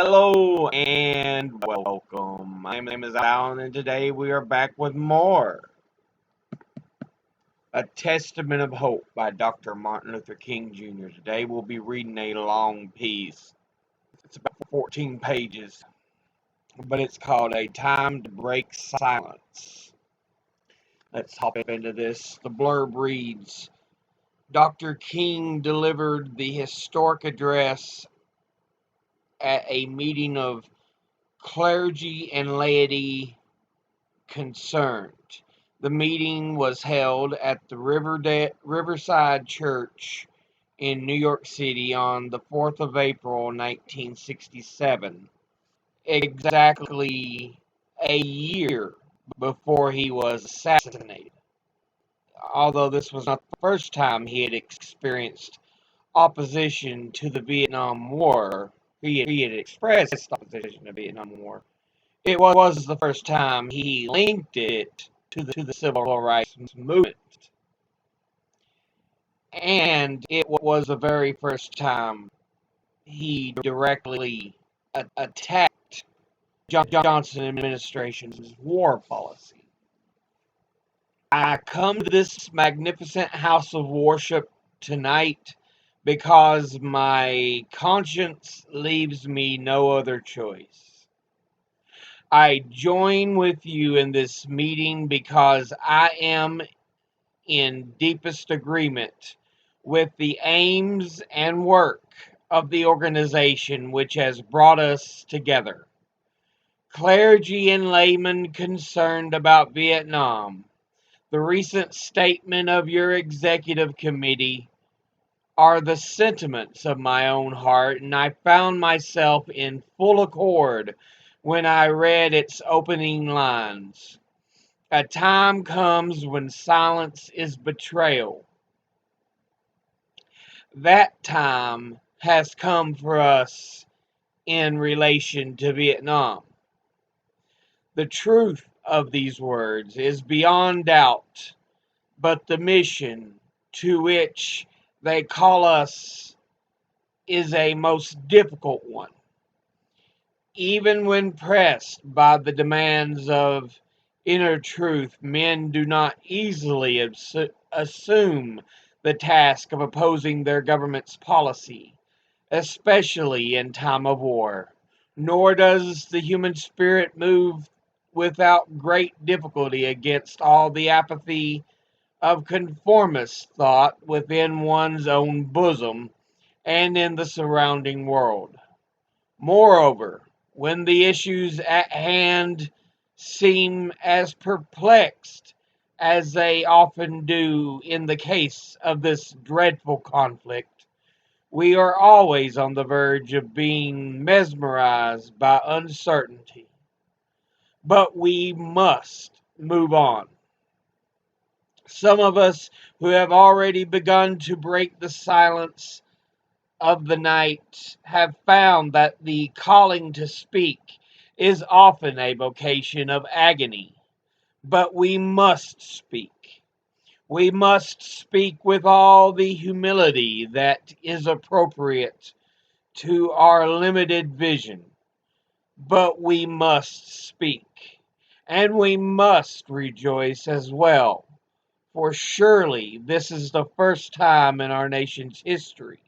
Hello and welcome. My name is Alan, and today we are back with more A Testament of Hope by Dr. Martin Luther King Jr. Today we'll be reading a long piece. It's about 14 pages, but it's called A Time to Break Silence. Let's hop into this. The blurb reads, Dr. King delivered the historic address at a meeting of clergy and laity concerned. The meeting was held at the Riverside Church in New York City on the 4th of April, 1967, exactly a year before he was assassinated. Although this was not the first time he had experienced opposition to the Vietnam War, he had expressed opposition to the Vietnam War. It was the first time he linked it to the civil rights movement. And it was the very first time he directly attacked Johnson administration's war policy. I come to this magnificent house of worship tonight because my conscience leaves me no other choice. I join with you in this meeting because I am in deepest agreement with the aims and work of the organization which has brought us together. Clergy and laymen concerned about Vietnam, the recent statement of your executive committee are the sentiments of my own heart, and I found myself in full accord when I read its opening lines. A time comes when silence is betrayal. That time has come for us in relation to Vietnam. The truth of these words is beyond doubt, but the mission to which they call us is a most difficult one. Even when pressed by the demands of inner truth, men do not easily assume the task of opposing their government's policy, especially in time of war. Nor does the human spirit move without great difficulty against all the apathy of conformist thought within one's own bosom and in the surrounding world. Moreover, when the issues at hand seem as perplexed as they often do in the case of this dreadful conflict, we are always on the verge of being mesmerized by uncertainty. But we must move on. Some of us who have already begun to break the silence of the night have found that the calling to speak is often a vocation of agony. But we must speak. We must speak with all the humility that is appropriate to our limited vision. But we must speak. And we must rejoice as well. For surely this is the first time in our nation's history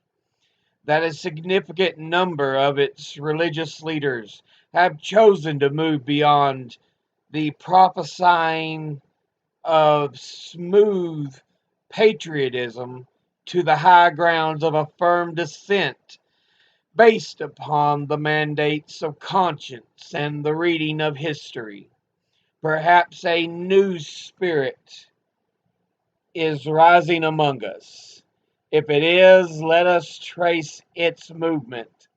that a significant number of its religious leaders have chosen to move beyond the prophesying of smooth patriotism to the high grounds of a firm dissent based upon the mandates of conscience and the reading of history. Perhaps a new spirit is rising among us. If it is, let us trace its movement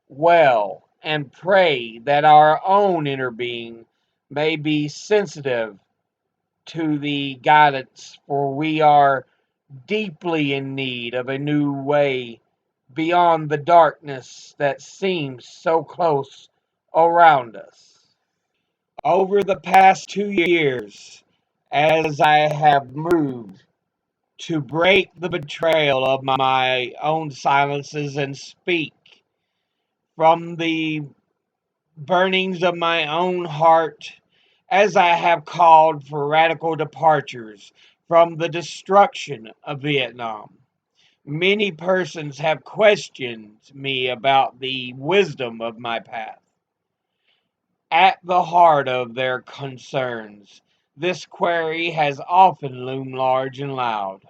well and pray that our own inner being may be sensitive to the guidance, for we are deeply in need of a new way beyond the darkness that seems so close around us. Over the past 2 years, as I have moved to break the betrayal of my own silences and speak from the burnings of my own heart, as I have called for radical departures from the destruction of Vietnam. Many persons have questioned me about the wisdom of my path. At the heart of their concerns, this query has often loomed large and loud.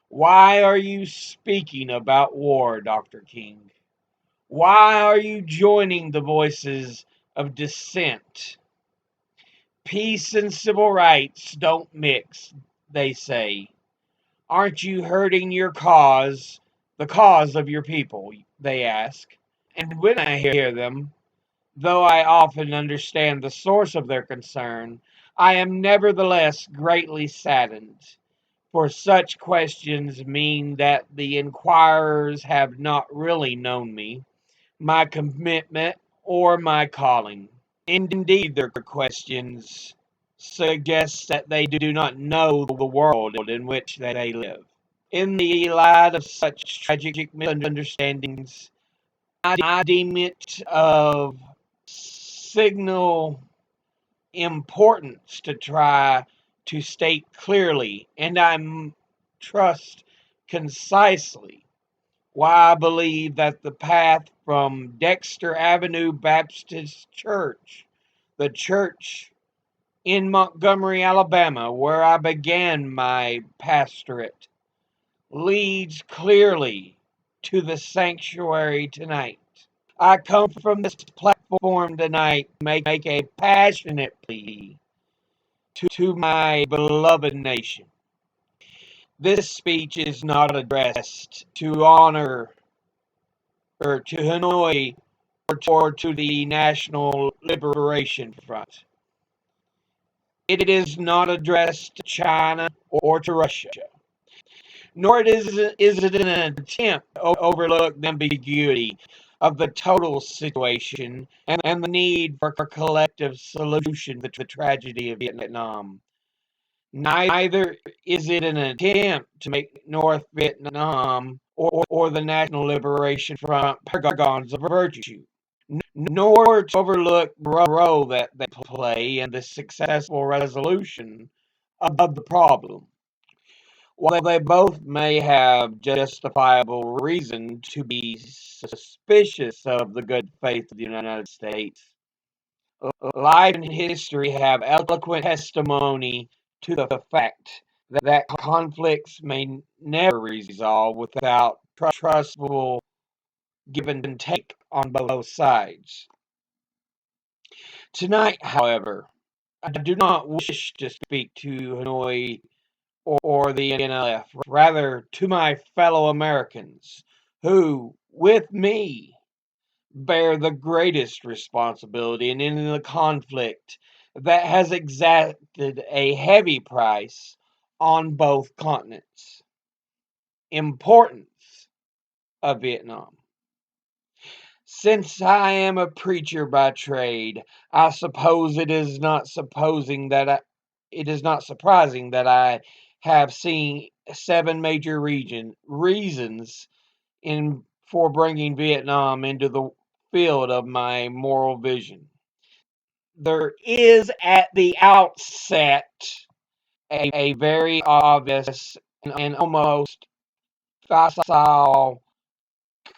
Why are you speaking about war, Dr. King? Why are you joining the voices of dissent? Peace and civil rights don't mix, they say. Aren't you hurting your cause, the cause of your people? They ask. And when I hear them, though I often understand the source of their concern, I am nevertheless greatly saddened, for such questions mean that the inquirers have not really known me, my commitment, or my calling. Indeed, their questions suggest that they do not know the world in which they live. In the light of such tragic misunderstandings, I deem it of signal importance to try to state clearly, and trust concisely, why I believe that the path from Dexter Avenue Baptist Church, the church in Montgomery, Alabama, where I began my pastorate, leads clearly to the sanctuary tonight. I come from this platform tonight to make a passionate plea to my beloved nation. This speech is not addressed to honor or to Hanoi or to the National Liberation Front. It is not addressed to China or to Russia, nor is it an attempt to overlook the ambiguity of the total situation and the need for a collective solution to the tragedy of Vietnam. Neither is it an attempt to make North Vietnam or the National Liberation Front paragons of virtue, nor to overlook the role that they play in the successful resolution of the problem. While they both may have justifiable reason to be suspicious of the good faith of the United States, life and history have eloquent testimony to the fact that conflicts may never resolve without trustful give and take on both sides. Tonight, however, I do not wish to speak to Hanoi or the NLF, rather to my fellow Americans who, with me, bear the greatest responsibility in ending the conflict that has exacted a heavy price on both continents. Importance of Vietnam. Since I am a preacher by trade, I suppose it is not surprising that I have seen seven major reasons in for bringing Vietnam into the field of my moral vision. There is at the outset a very obvious and almost facile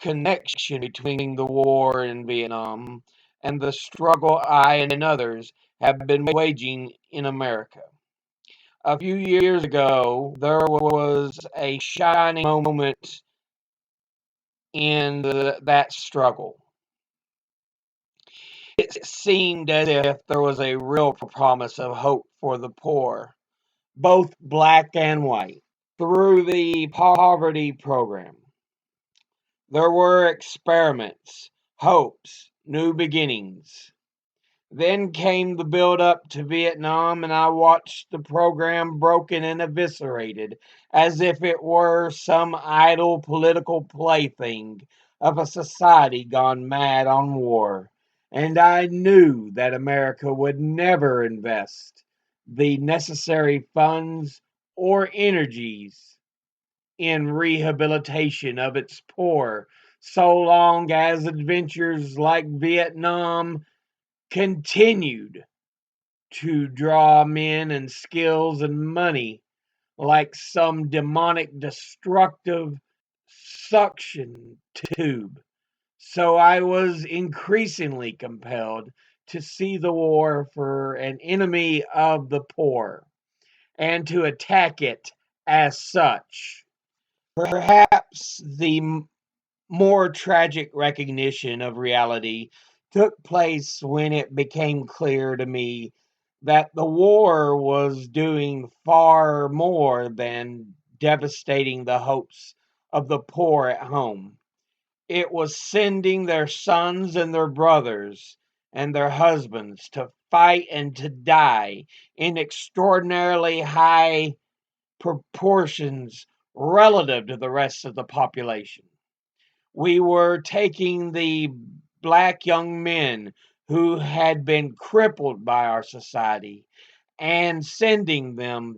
connection between the war in Vietnam and the struggle I and others have been waging in America. A few years ago, there was a shining moment in that struggle. It seemed as if there was a real promise of hope for the poor, both black and white, through the poverty program. There were experiments, hopes, new beginnings. Then came the build up to Vietnam, and I watched the program broken and eviscerated as if it were some idle political plaything of a society gone mad on war. And I knew that America would never invest the necessary funds or energies in rehabilitation of its poor so long as adventures like Vietnam continued to draw men and skills and money like some demonic destructive suction tube. So I was increasingly compelled to see the war for an enemy of the poor and to attack it as such. Perhaps the more tragic recognition of reality took place when it became clear to me that the war was doing far more than devastating the hopes of the poor at home. It was sending their sons and their brothers and their husbands to fight and to die in extraordinarily high proportions relative to the rest of the population. We were taking the black young men who had been crippled by our society and sending them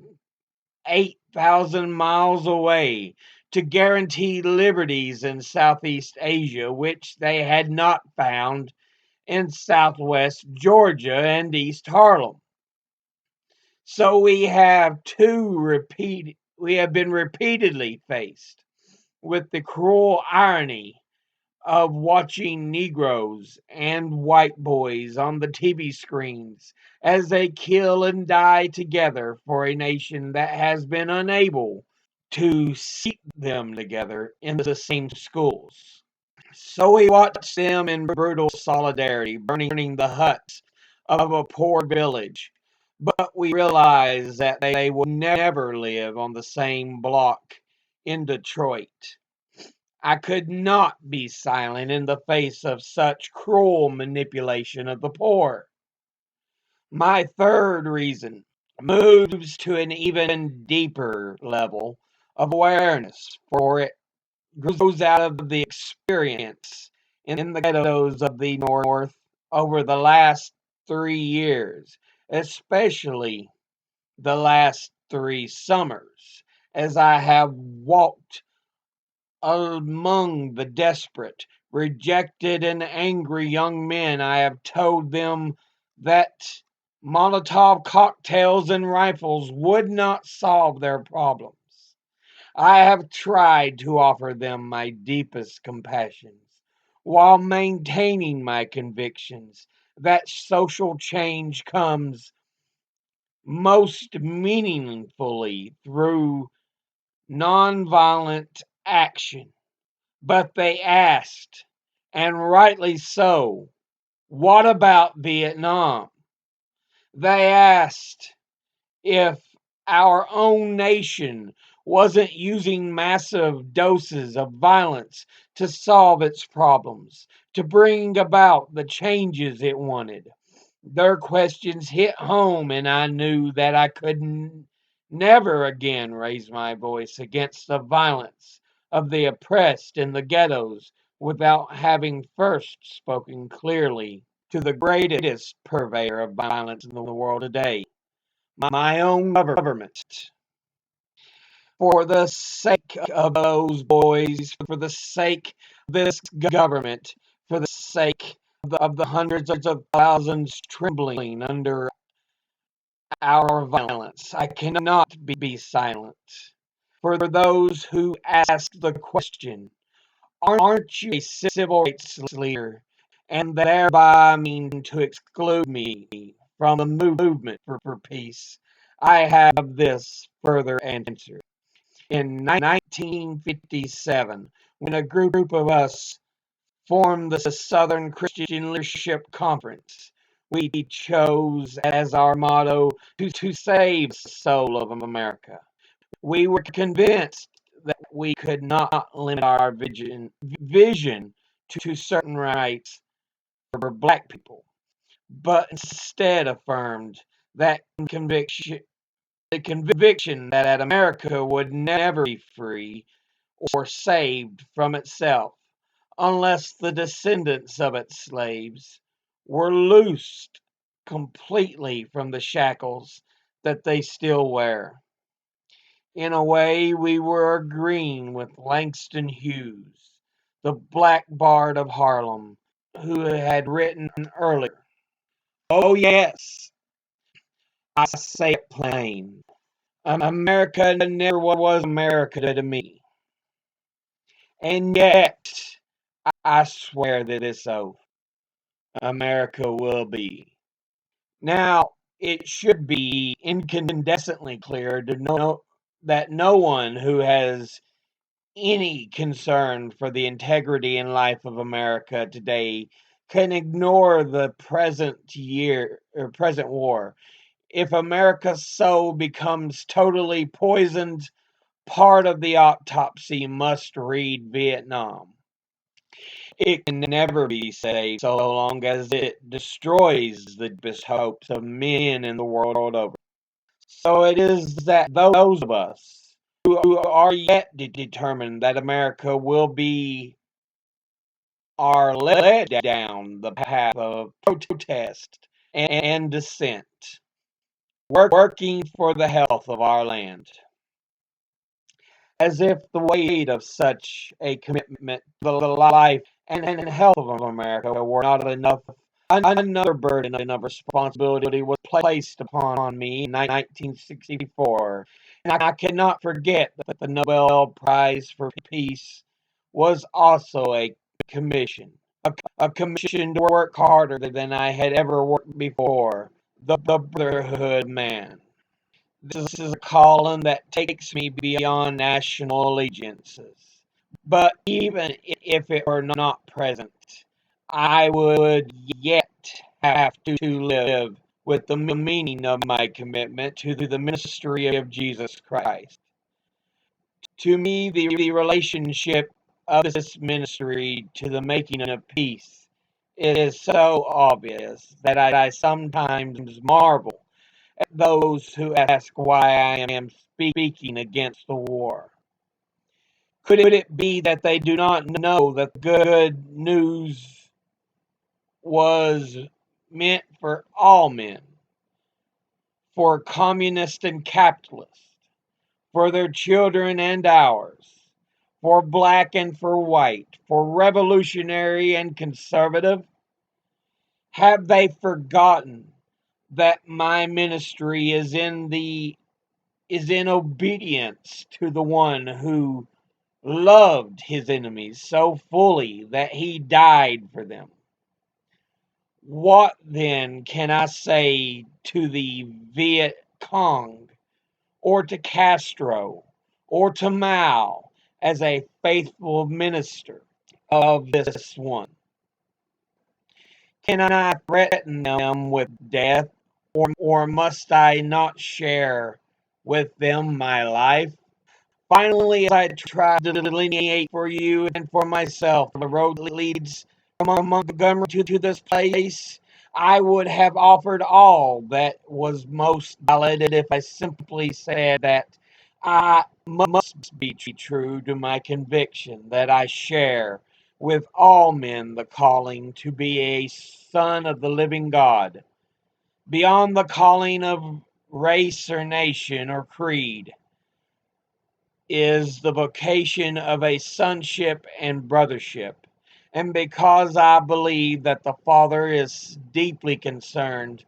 8,000 miles away to guarantee liberties in Southeast Asia, which they had not found in Southwest Georgia and East Harlem. So we have been repeatedly faced with the cruel irony of watching Negroes and white boys on the TV screens as they kill and die together for a nation that has been unable to seat them together in the same schools. So we watch them in brutal solidarity, burning the huts of a poor village. But we realize that they will never live on the same block in Detroit. I could not be silent in the face of such cruel manipulation of the poor. My third reason moves to an even deeper level of awareness, for it grows out of the experience in the ghettos of the North over the last 3 years, especially the last 3 summers, as I have walked among the desperate, rejected, and angry young men. I have told them that Molotov cocktails and rifles would not solve their problems. I have tried to offer them my deepest compassions while maintaining my convictions that social change comes most meaningfully through nonviolent action. But they asked, and rightly so, what about Vietnam? They asked if our own nation wasn't using massive doses of violence to solve its problems, to bring about the changes it wanted. Their questions hit home, and I knew that I could never again raise my voice against the violence of the oppressed in the ghettos without having first spoken clearly to the greatest purveyor of violence in the world today, my own government. For the sake of those boys, for the sake of this government, for the sake of the hundreds of thousands trembling under our violence, I cannot be silent. For those who ask the question, aren't you a civil rights leader? And thereby mean to exclude me from the movement for peace. I have this further answer. In 1957, when a group of us formed the Southern Christian Leadership Conference, we chose as our motto to save the soul of America. We were convinced that we could not limit our vision to certain rights for black people, but instead affirmed that the conviction that America would never be free or saved from itself unless the descendants of its slaves were loosed completely from the shackles that they still wear. In a way, we were agreeing with Langston Hughes, the Black Bard of Harlem, who had written earlier. Oh, yes, I say it plain. America never was America to me. And yet, I swear that this oath, America will be. Now, it should be incandescently clear to know that no one who has any concern for the integrity and life of America today can ignore the present war. If America's soul becomes totally poisoned, part of the autopsy must read Vietnam. It can never be saved so long as it destroys the deepest hopes of men in the world over. So it is that those of us who are yet determined that America will be are led down the path of protest and dissent, working for the health of our land, as if the weight of such a commitment to the life and health of America were not enough. Another burden of responsibility was placed upon me in 1964, and I cannot forget that the Nobel Prize for Peace was also a commission, a commission to work harder than I had ever worked before, the brotherhood man. This is a calling that takes me beyond national allegiances. But even if it were not present, I would yet have to live with the meaning of my commitment to the ministry of Jesus Christ. To me, the relationship of this ministry to the making of peace is so obvious that I sometimes marvel at those who ask why I am speaking against the war. Could it be that they do not know that the good news was meant for all men, for communists and capitalists, for their children and ours, for black and for white, for revolutionary and conservative? Have they forgotten that my ministry is in obedience to the one who loved his enemies so fully that he died for them? What then can I say to the Viet Cong or to Castro or to Mao as a faithful minister of this one? Can I threaten them with death, or must I not share with them my life? Finally, as I try to delineate for you and for myself the road that leads from Montgomery to this place, I would have offered all that was most valid if I simply said that I must be true to my conviction that I share with all men the calling to be a son of the living God, beyond the calling of race or nation or creed is the vocation of a sonship and brothership. And because I believe that the Father is deeply concerned,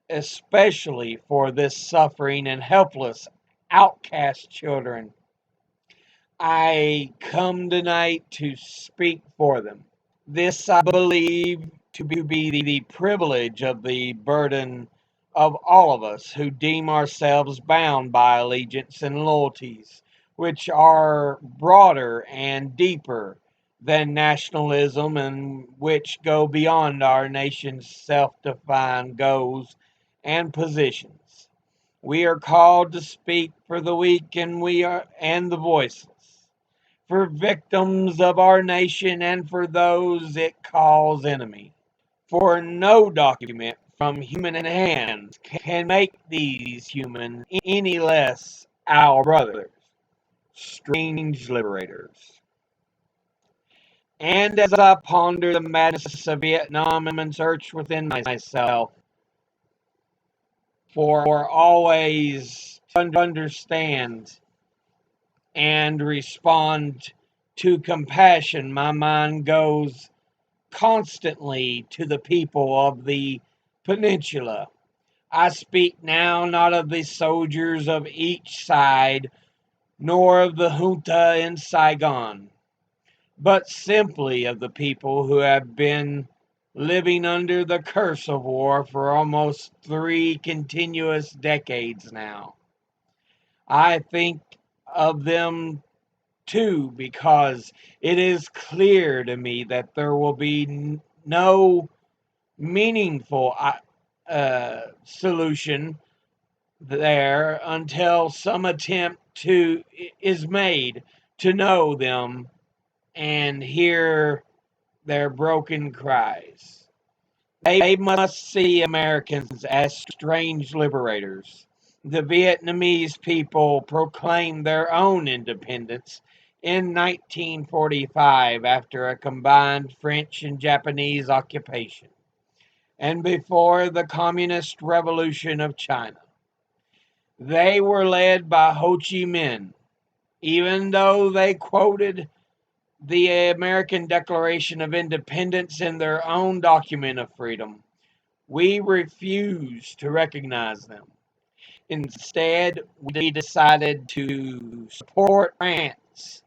especially for this suffering and helpless outcast children, I come tonight to speak for them. This I believe to be the privilege of the burden of all of us who deem ourselves bound by allegiance and loyalties, which are broader and deeper than nationalism and which go beyond our nation's self defined goals and positions. We are called to speak for the weak and the voiceless, for victims of our nation and for those it calls enemy. For no document from human hands can make these humans any less our brothers, strange liberators. And as I ponder the madness of Vietnam and search within myself for always to understand and respond to compassion, my mind goes constantly to the people of the Peninsula. I speak now not of the soldiers of each side, nor of the junta in Saigon, but simply of the people who have been living under the curse of war for almost 3 continuous decades now. I think of them too because it is clear to me that there will be no meaningful solution there until some attempt to is made to know them and hear their broken cries. They must see Americans as strange liberators. The Vietnamese people proclaimed their own independence in 1945 after a combined French and Japanese occupation and before the Communist Revolution of China. They were led by Ho Chi Minh, even though they quoted the American Declaration of Independence in their own document of freedom. We refused to recognize them. Instead, we decided to support France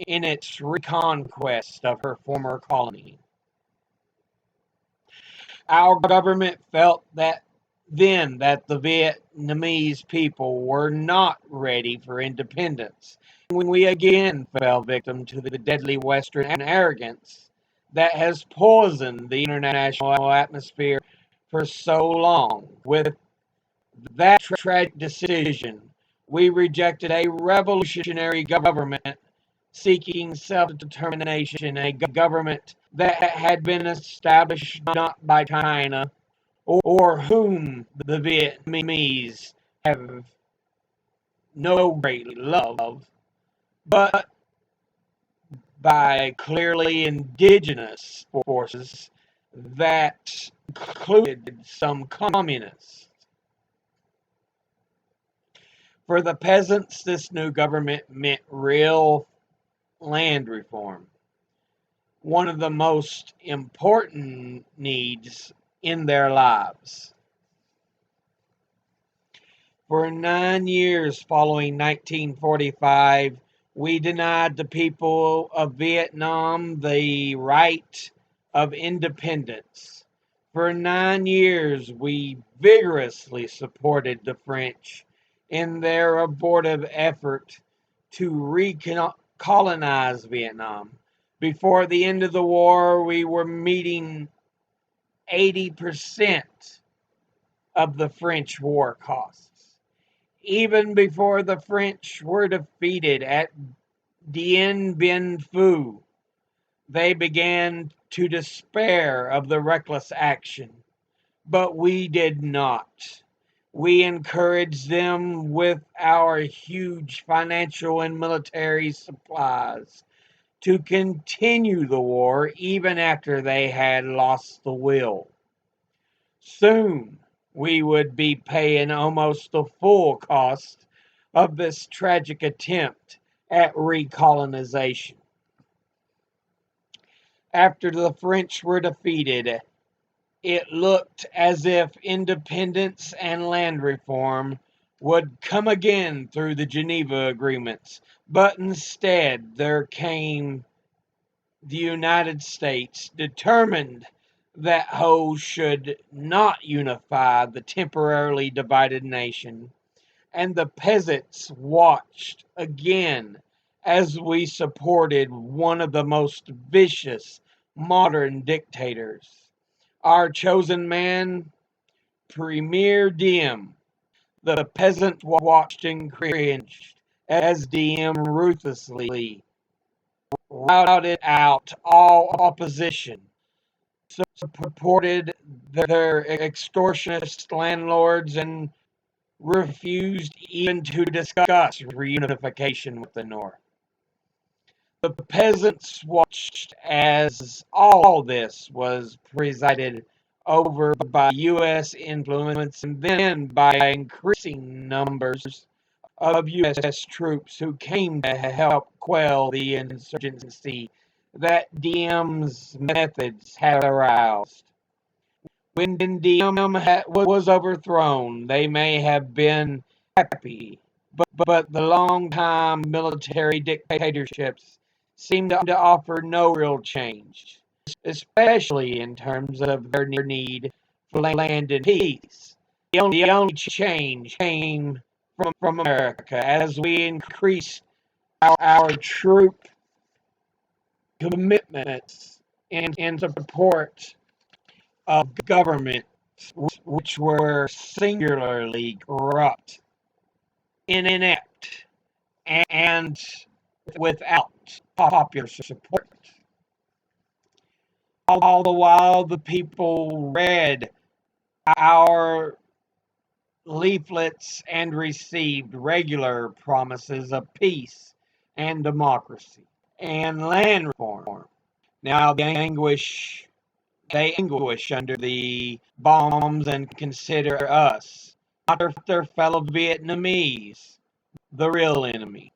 in its reconquest of her former colony. Our government felt that the Vietnamese people were not ready for independence. When we again fell victim to the deadly Western arrogance that has poisoned the international atmosphere for so long. With that tragic decision, we rejected a revolutionary government seeking self-determination, a government that had been established not by China or whom the Vietnamese have no great love, but by clearly indigenous forces that included some communists. For the peasants, this new government meant real land reform, one of the most important needs in their lives. For 9 years following 1945, we denied the people of Vietnam the right of independence. For 9 years, we vigorously supported the French in their abortive effort to recolonize Vietnam. Before the end of the war, we were meeting 80% of the French war costs. Even before the French were defeated at Dien Bien Phu, they began to despair of the reckless action. But we did not. We encouraged them with our huge financial and military supplies to continue the war even after they had lost the will. Soon we would be paying almost the full cost of this tragic attempt at recolonization. After the French were defeated, it looked as if independence and land reform would come again through the Geneva Agreements, but instead there came the United States, determined that Ho should not unify the temporarily divided nation, and the peasants watched again as we supported one of the most vicious modern dictators. Our chosen man, Premier Diem. The peasants watched and cringed as Diem ruthlessly routed out all opposition, supported their extortionist landlords, and refused even to discuss reunification with the North. The peasants watched as all this was presided over by U.S. influence and then by increasing numbers of U.S. troops who came to help quell the insurgency that Diem's methods had aroused. When Diem was overthrown, they may have been happy, but the long-time military dictatorships seemed to offer no real change, especially in terms of their need for land and peace. The only change came from America as we increased our troop commitments in support of governments which were singularly corrupt, inept, and without popular support. All the while, the people read our leaflets and received regular promises of peace and democracy and land reform. Now they anguish under the bombs and consider us, not their fellow Vietnamese, the real enemy.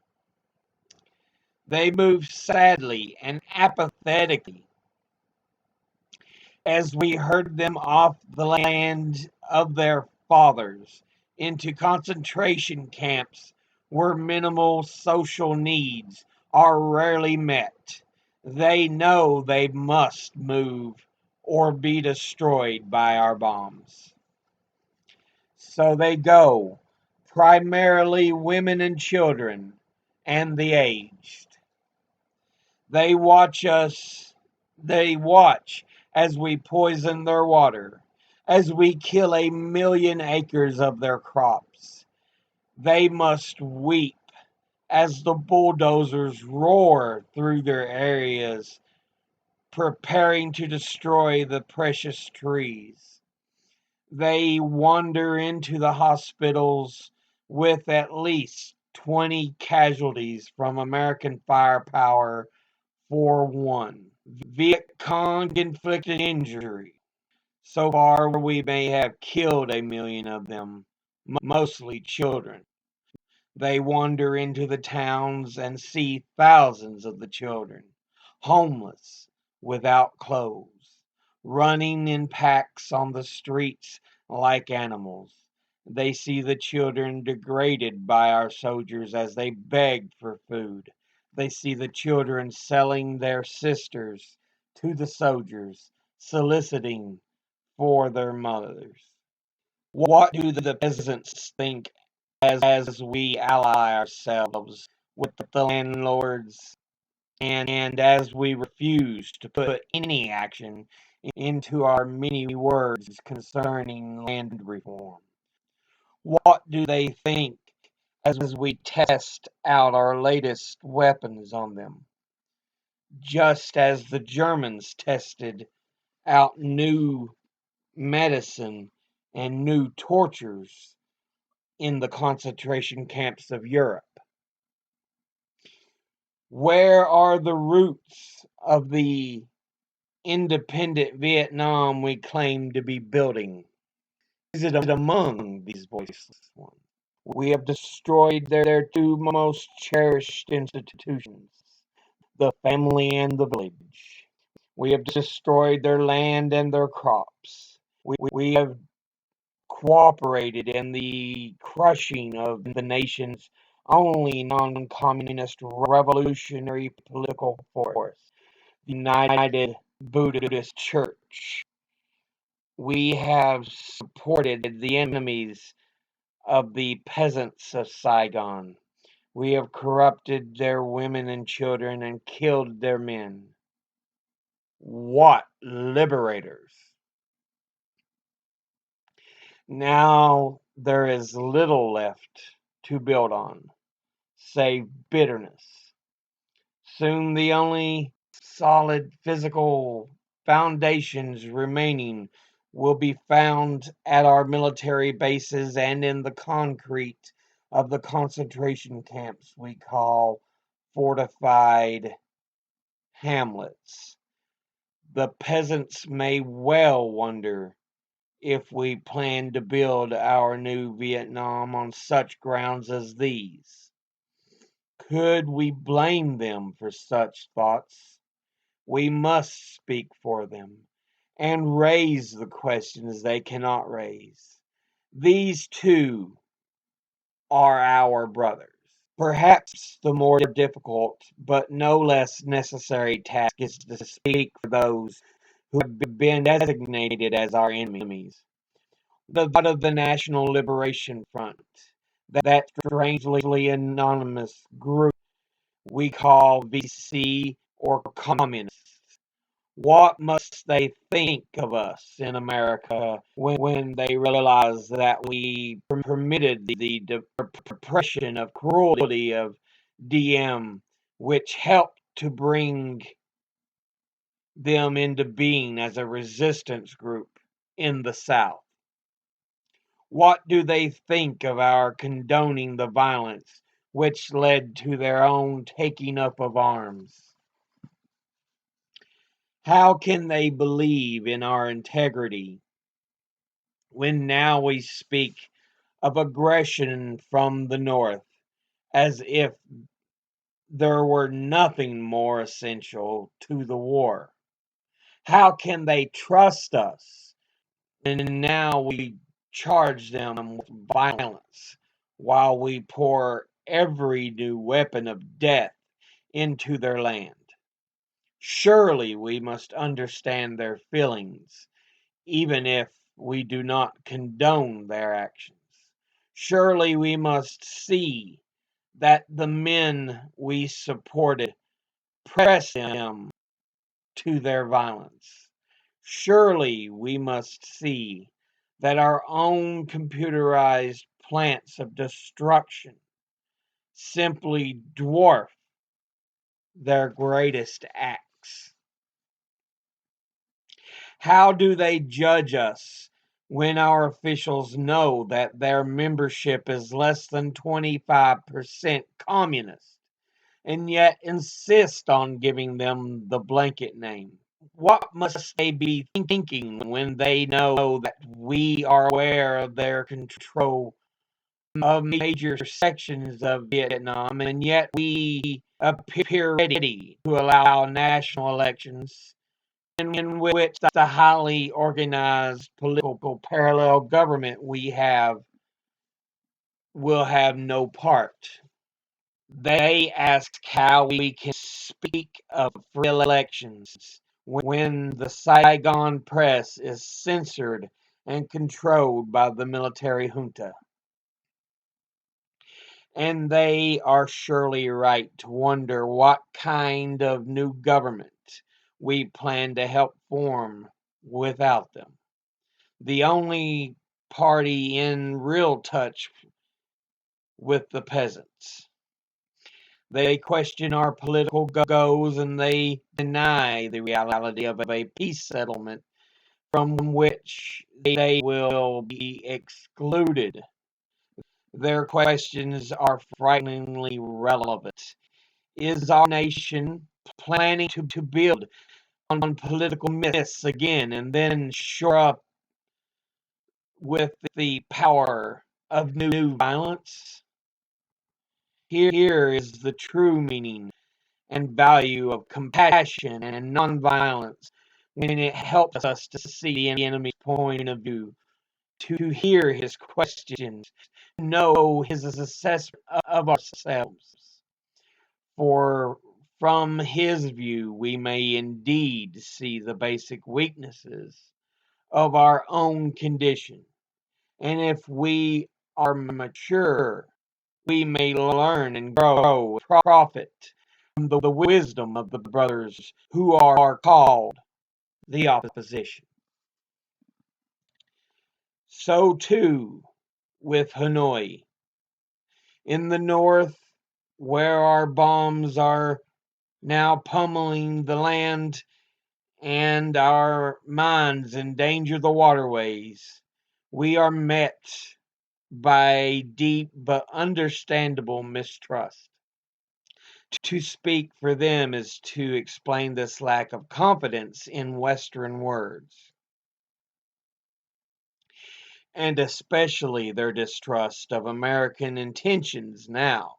They move sadly and apathetically as we herd them off the land of their fathers into concentration camps where minimal social needs are rarely met. They know they must move or be destroyed by our bombs. So they go, primarily women and children and the aged. They watch us, they watch as we poison their water, as we kill 1,000,000 acres of their crops. They must weep as the bulldozers roar through their areas, preparing to destroy the precious trees. They wander into the hospitals with at least 20 casualties from American firepower for one Viet Cong inflicted injury. So far, we may have killed 1,000,000 of them, mostly children. They wander into the towns and see thousands of the children, homeless, without clothes, running in packs on the streets like animals. They see the children degraded by our soldiers as they beg for food. They see the children selling their sisters to the soldiers, soliciting for their mothers. What do the peasants think as we ally ourselves with the landlords and as we refuse to put any action into our many words concerning land reform? What do they think as we test out our latest weapons on them, just as the Germans tested out new medicine and new tortures in the concentration camps of Europe? Where are the roots of the independent Vietnam we claim to be building? Is it among these voiceless ones? We have destroyed their two most cherished institutions, the family and the village. We have destroyed their land and their crops. We have cooperated in the crushing of the nation's only non-communist revolutionary political force, the United Buddhist Church. We have supported the enemies of the peasants of Saigon. We have corrupted their women and children and killed their men. What liberators! Now there is little left to build on, save bitterness. Soon the only solid physical foundations remaining will be found at our military bases and in the concrete of the concentration camps we call fortified hamlets. The peasants may well wonder if we plan to build our new Vietnam on such grounds as these. Could we blame them for such thoughts? We must speak for them and raise the questions they cannot raise. These too are our brothers. Perhaps the more difficult, but no less necessary task is to speak for those who have been designated as our enemies. What of the National Liberation Front, that strangely anonymous group we call VC or communists? What must they think of us in America when they realize that we permitted the repression of cruelty of DM, which helped to bring them into being as a resistance group in the South? What do they think of our condoning the violence which led to their own taking up of arms? How can they believe in our integrity when now we speak of aggression from the North as if there were nothing more essential to the war? How can they trust us? And now we charge them with violence while we pour every new weapon of death into their land. Surely we must understand their feelings, even if we do not condone their actions. Surely we must see that the men we supported press them to their violence. Surely we must see that our own computerized plants of destruction simply dwarf their greatest acts. How do they judge us when our officials know that their membership is less than 25% communist and yet insist on giving them the blanket name? What must they be thinking when they know that we are aware of their control of major sections of Vietnam, and yet we appear ready to allow national elections in which the highly organized political parallel government we have will have no part? They ask how we can speak of free elections when the Saigon press is censored and controlled by the military junta. And they are surely right to wonder what kind of new government we plan to help form without them. The only party in real touch with the peasants. They question our political goals and they deny the reality of a peace settlement from which they will be excluded. Their questions are frighteningly relevant. Is our nation planning to build on political myths again and then shore up with the power of new violence? Here is the true meaning and value of compassion and nonviolence when it helps us to see the enemy's point of view, to hear his questions, know his assessment of ourselves. For from his view, we may indeed see the basic weaknesses of our own condition. And if we are mature, we may learn and grow, profit from the wisdom of the brothers who are called the opposition. So too with Hanoi. In the north, where our bombs are now pummeling the land and our mines endanger the waterways, we are met by deep but understandable mistrust. To speak for them is to explain this lack of confidence in Western words, and especially their distrust of American intentions now.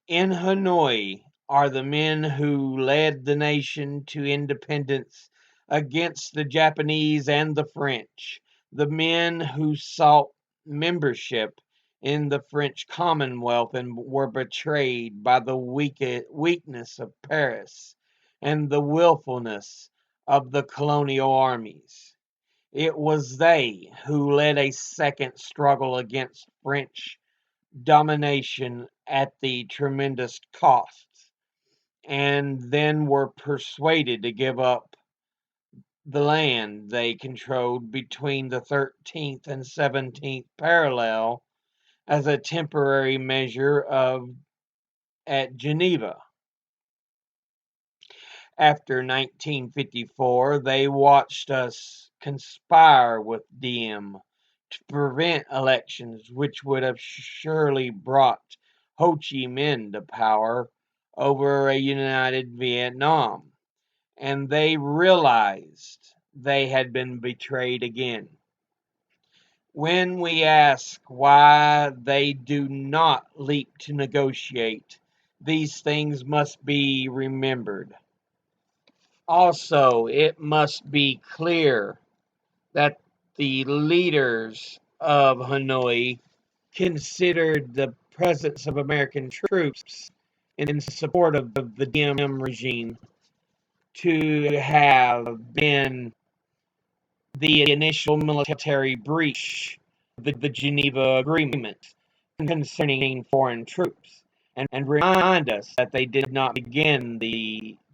In Hanoi, are the men who led the nation to independence against the Japanese and the French, the men who sought membership in the French Commonwealth and were betrayed by the weakness of Paris and the willfulness of the colonial armies. It was they who led a second struggle against French domination at the tremendous costs, and then were persuaded to give up the land they controlled between the 13th and 17th parallel as a temporary measure of at Geneva. After 1954, they watched us conspire with Diem to prevent elections which would have surely brought Ho Chi Minh to power over a united Vietnam, and they realized they had been betrayed again. When we ask why they do not leap to negotiate, these things must be remembered. Also, it must be clear that the leaders of Hanoi considered the presence of American troops in support of the Diem regime to have been the initial military breach of the Geneva Agreement concerning foreign troops, and remind us that they did not begin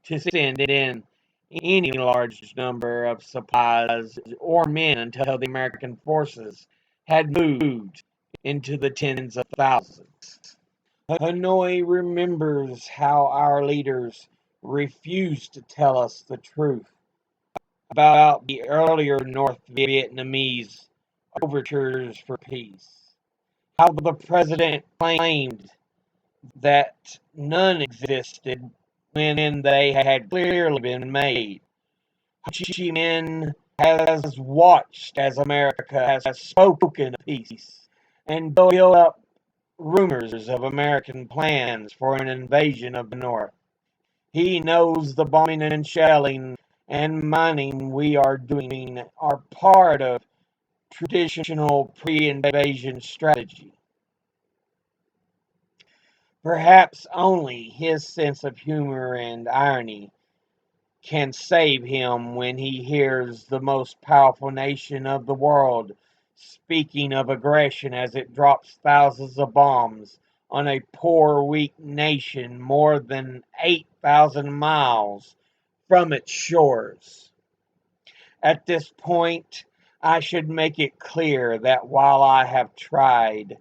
to send in any large number of supplies or men until the American forces had moved into the tens of thousands. Hanoi remembers how our leaders refused to tell us the truth about the earlier North Vietnamese overtures for peace, how the president claimed that none existed when they had clearly been made. Ho Chi Minh has watched as America has spoken of peace and built up rumors of American plans for an invasion of the North. He knows the bombing and shelling and mining we are doing are part of traditional pre-invasion strategy. Perhaps only his sense of humor and irony can save him when he hears the most powerful nation of the world speaking of aggression as it drops thousands of bombs on a poor, weak nation more than 8,000 miles from its shores. At this point, I should make it clear that while I have tried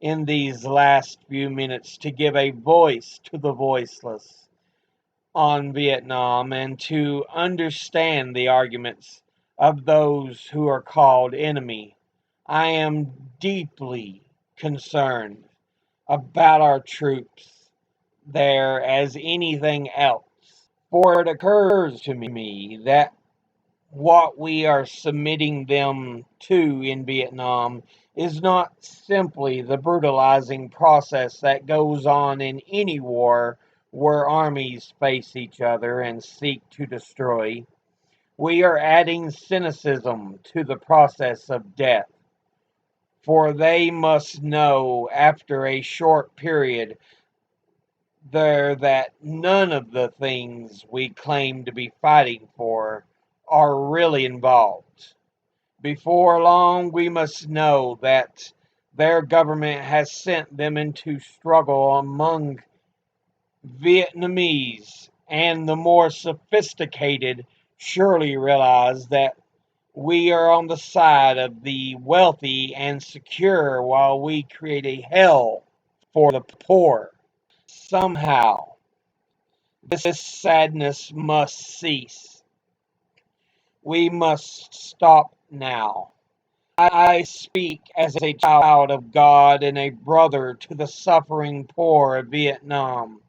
in these last few minutes to give a voice to the voiceless on Vietnam and to understand the arguments of those who are called enemy, I am deeply concerned about our troops there as anything else. For it occurs to me that what we are submitting them to in Vietnam is not simply the brutalizing process that goes on in any war where armies face each other and seek to destroy. We are adding cynicism to the process of death, for they must know after a short period there that none of the things we claim to be fighting for are really involved. Before long, we must know that their government has sent them into struggle among Vietnamese, and the more sophisticated surely realize that we are on the side of the wealthy and secure while we create a hell for the poor. Somehow, this sadness must cease. We must stop now. I speak as a child of God and a brother to the suffering poor of Vietnam.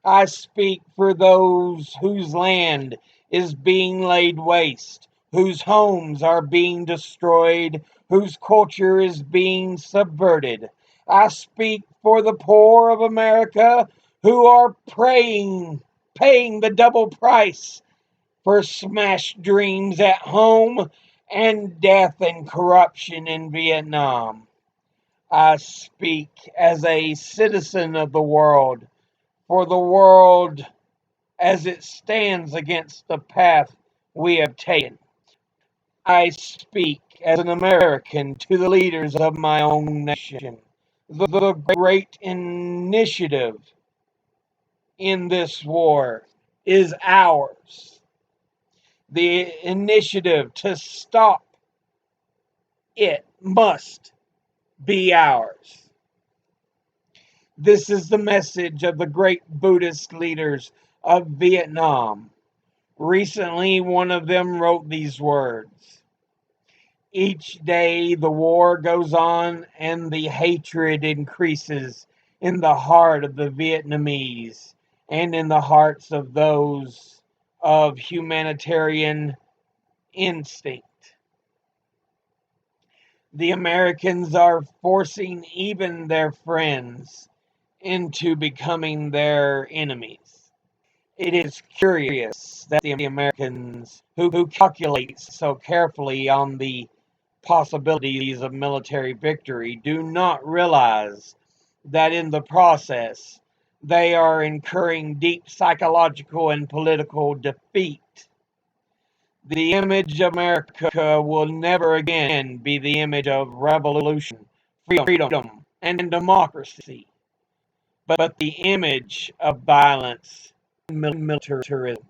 I speak for those whose land is being laid waste, whose homes are being destroyed, whose culture is being subverted. I speak for the poor of America who are paying the double price for smashed dreams at home and death and corruption in Vietnam. I speak as a citizen of the world, for the world as it stands against the path we have taken. I speak as an American to the leaders of my own nation. The great initiative in this war is ours. The initiative to stop it must be ours. This is the message of the great Buddhist leaders of Vietnam. Recently, one of them wrote these words: each day the war goes on and the hatred increases in the heart of the Vietnamese and in the hearts of those of humanitarian instinct. The Americans are forcing even their friends into becoming their enemies. It is curious that the Americans, who calculate so carefully on the possibilities of military victory, do not realize that in the process they are incurring deep psychological and political defeat. The image of America will never again be the image of revolution, freedom, and democracy, but the image of violence and militarism.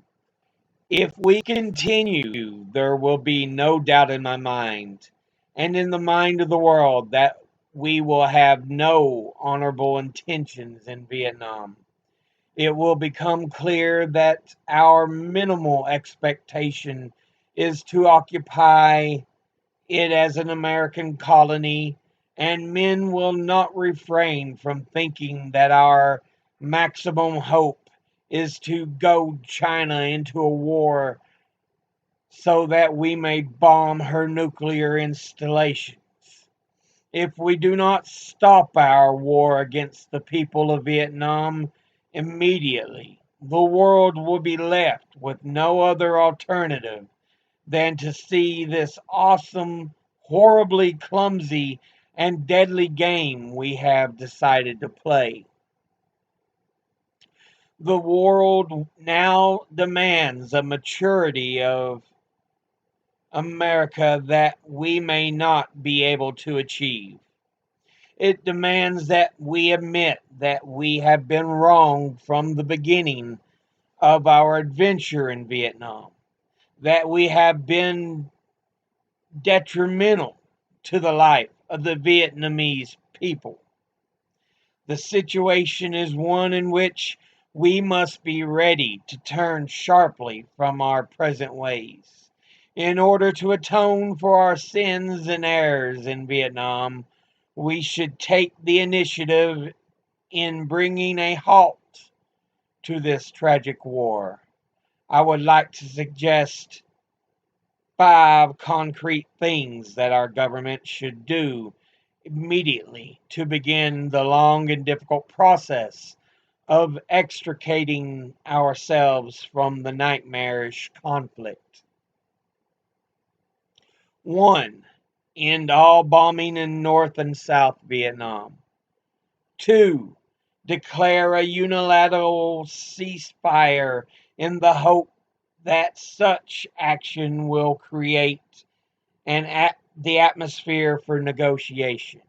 If we continue, there will be no doubt in my mind, and in the mind of the world, that we will have no honorable intentions in Vietnam. It will become clear that our minimal expectation is to occupy it as an American colony, and men will not refrain from thinking that our maximum hope is to goad China into a war so that we may bomb her nuclear installations. If we do not stop our war against the people of Vietnam immediately, the world will be left with no other alternative than to see this awesome, horribly clumsy, and deadly game we have decided to play. The world now demands a maturity of America that we may not be able to achieve. It demands that we admit that we have been wrong from the beginning of our adventure in Vietnam, that we have been detrimental to the life of the Vietnamese people. The situation is one in which we must be ready to turn sharply from our present ways. In order to atone for our sins and errors in Vietnam, we should take the initiative in bringing a halt to this tragic war. I would like to suggest 5 concrete things that our government should do immediately to begin the long and difficult process of extricating ourselves from the nightmarish conflict. 1. End all bombing in North and South Vietnam. 2. Declare a unilateral ceasefire in the hope that such action will create the atmosphere for negotiation.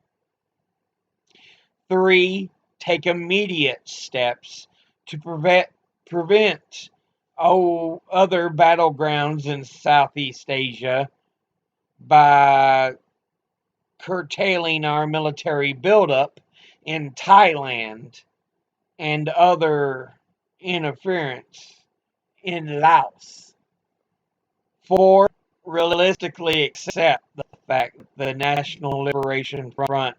3. Take immediate steps to prevent other battlegrounds in Southeast Asia by curtailing our military buildup in Thailand and other interference in Laos. 4. Realistically accept the fact that the National Liberation Front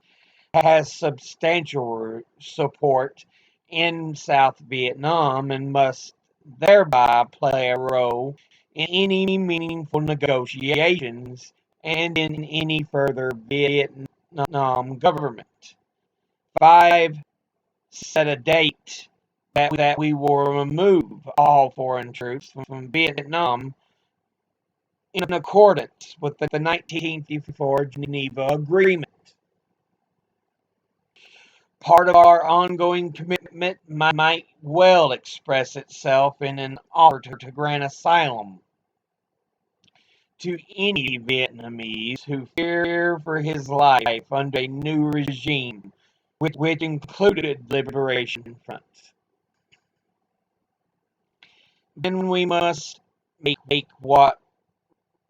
has substantial support in South Vietnam and must thereby play a role in any meaningful negotiations and in any further Vietnam government. 5. Set a date that we will remove all foreign troops from Vietnam in accordance with the 1954 Geneva Agreement. Part of our ongoing commitment might well express itself in an offer to grant asylum to any Vietnamese who fear for his life under a new regime, which included liberation fronts. Then we must make what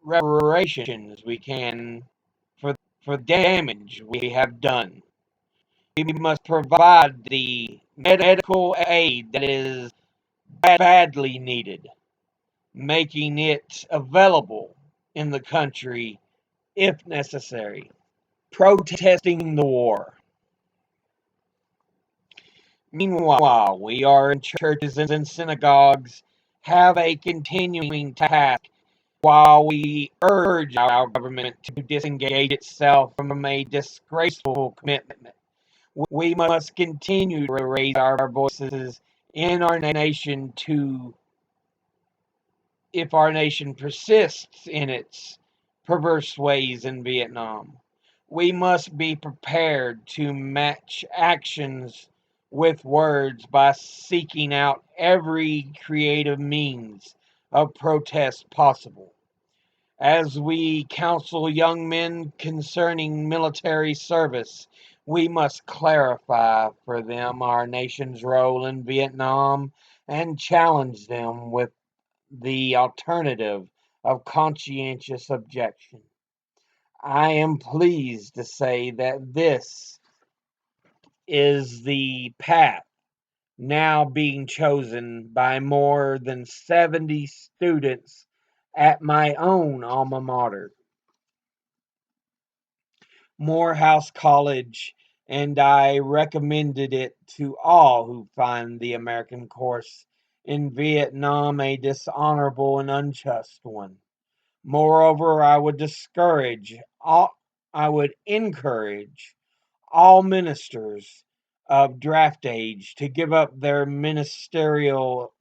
reparations we can for the damage we have done. We must provide the medical aid that is badly needed, making it available in the country if necessary. Protesting the war. Meanwhile, we are in churches and synagogues, have a continuing task while we urge our government to disengage itself from a disgraceful commitment. We must continue to raise our voices in our nation to, if our nation persists in its perverse ways in Vietnam. We must be prepared to match actions with words by seeking out every creative means of protest possible. As we counsel young men concerning military service, we must clarify for them our nation's role in Vietnam and challenge them with the alternative of conscientious objection. I am pleased to say that this is the path now being chosen by more than 70 students at my own alma mater, Morehouse College, and I recommended it to all who find the American course in Vietnam a dishonorable and unjust one. Moreover, I would encourage all ministers of draft age to give up their ministerial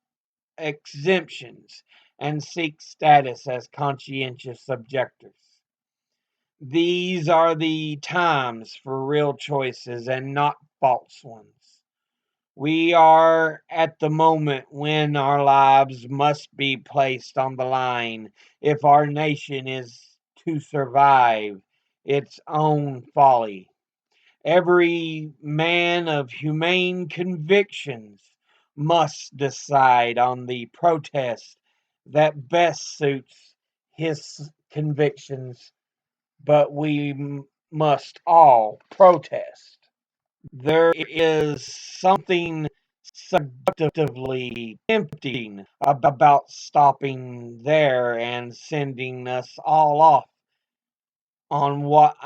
exemptions and seek status as conscientious objectors. These are the times for real choices and not false ones. We are at the moment when our lives must be placed on the line if our nation is to survive its own folly. Every man of humane convictions must decide on the protest that best suits his convictions, but we must all protest. There is something seductively tempting about stopping there and sending us all off on what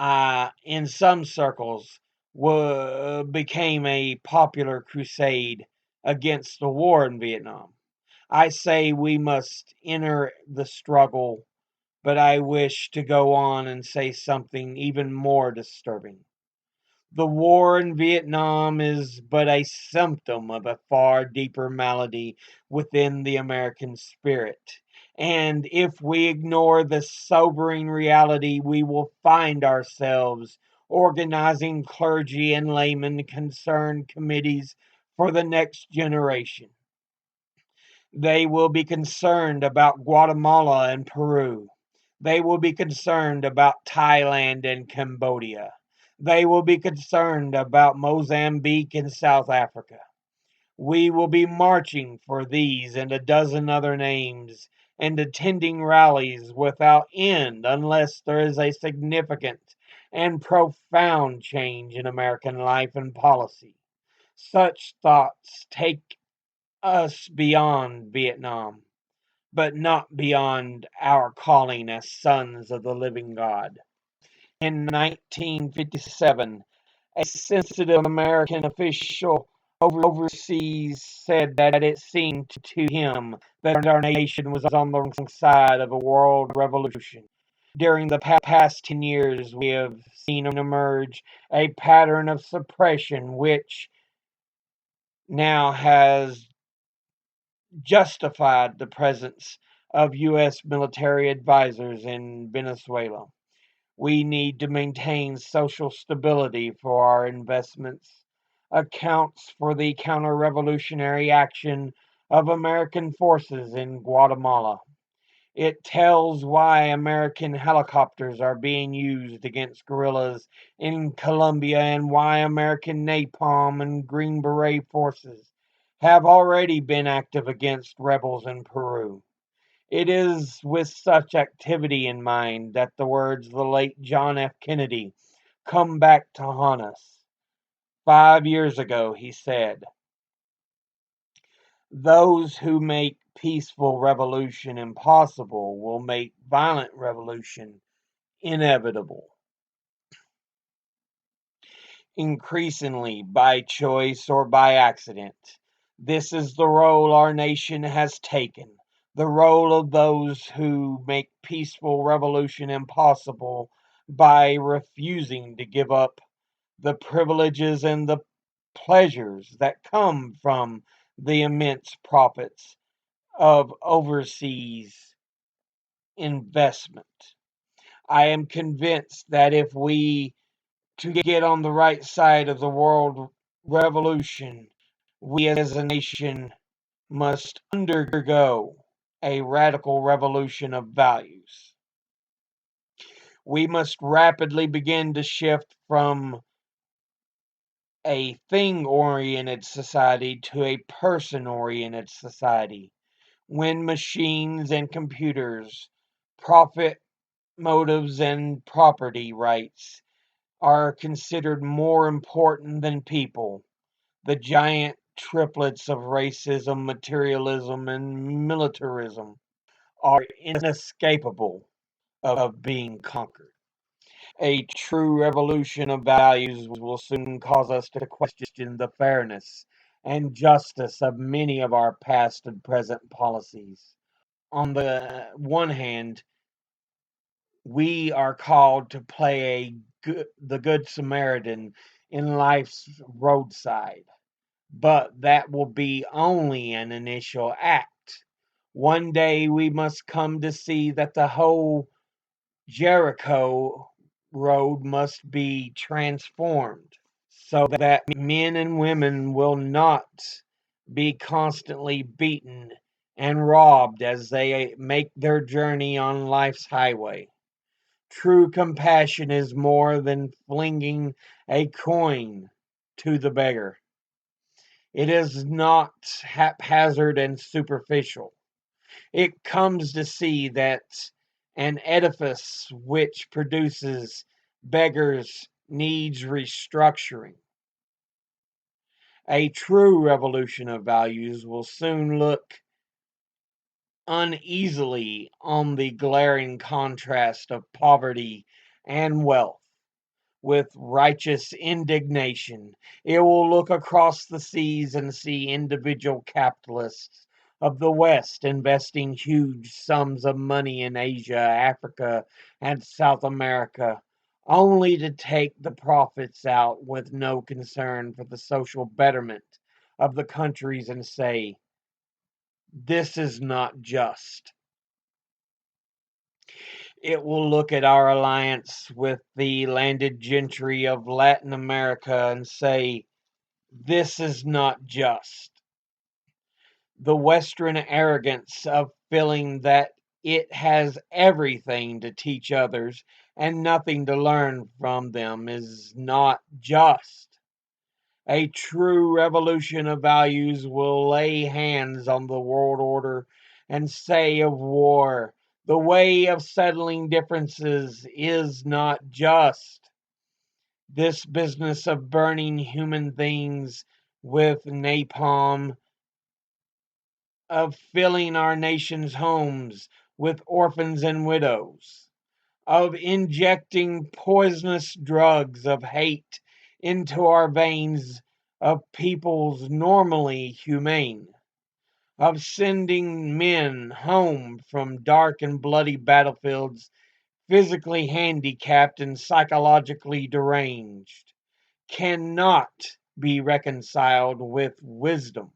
in some circles, became a popular crusade against the war in Vietnam. I say we must enter the struggle, but I wish to go on and say something even more disturbing. The war in Vietnam is but a symptom of a far deeper malady within the American spirit. And if we ignore this sobering reality, we will find ourselves organizing clergy and laymen concerned committees for the next generation. They will be concerned about Guatemala and Peru. They will be concerned about Thailand and Cambodia. They will be concerned about Mozambique and South Africa. We will be marching for these and a dozen other names and attending rallies without end unless there is a significant and profound change in American life and policy. Such thoughts take us beyond Vietnam, but not beyond our calling as sons of the living God. In 1957, a sensitive American official overseas said that it seemed to him that our nation was on the wrong side of a world revolution. During the past 10 years, we have seen emerge a pattern of suppression which now has justified the presence of U.S. military advisors in Venezuela. We need to maintain social stability for our investments, accounts for the counter revolutionary action of American forces in Guatemala. It tells why American helicopters are being used against guerrillas in Colombia and why American napalm and Green Beret forces have already been active against rebels in Peru. It is with such activity in mind that the words of the late John F. Kennedy come back to haunt us. 5 years ago, he said, "Those who make peaceful revolution impossible will make violent revolution inevitable." Increasingly, by choice or by accident, this is the role our nation has taken, the role of those who make peaceful revolution impossible by refusing to give up the privileges and the pleasures that come from the immense profits of overseas investment. I am convinced that if we to get on the right side of the world revolution, we as a nation must undergo a radical revolution of values. We must rapidly begin to shift from a thing oriented society to a person oriented society. When machines and computers, profit motives, and property rights are considered more important than people, the giant triplets of racism, materialism, and militarism are inescapable of being conquered. A true revolution of values will soon cause us to question the fairness and justice of many of our past and present policies. On the one hand, we are called to play the Good Samaritan in life's roadside, but that will be only an initial act. One day we must come to see that the whole Jericho road must be transformed so that men and women will not be constantly beaten and robbed as they make their journey on life's highway. True compassion is more than flinging a coin to the beggar. It is not haphazard and superficial. It comes to see that an edifice which produces beggars needs restructuring. A true revolution of values will soon look uneasily on the glaring contrast of poverty and wealth. With righteous indignation, it will look across the seas and see individual capitalists of the West investing huge sums of money in Asia, Africa, and South America, only to take the profits out with no concern for the social betterment of the countries and say, "This is not just." It will look at our alliance with the landed gentry of Latin America and say, "This is not just." The Western arrogance of feeling that it has everything to teach others and nothing to learn from them is not just. A true revolution of values will lay hands on the world order and say of war, "The way of settling differences is not just." This business of burning human things with napalm, of filling our nation's homes with orphans and widows, of injecting poisonous drugs of hate into our veins of peoples normally humane, of sending men home from dark and bloody battlefields physically handicapped and psychologically deranged, cannot be reconciled with wisdom.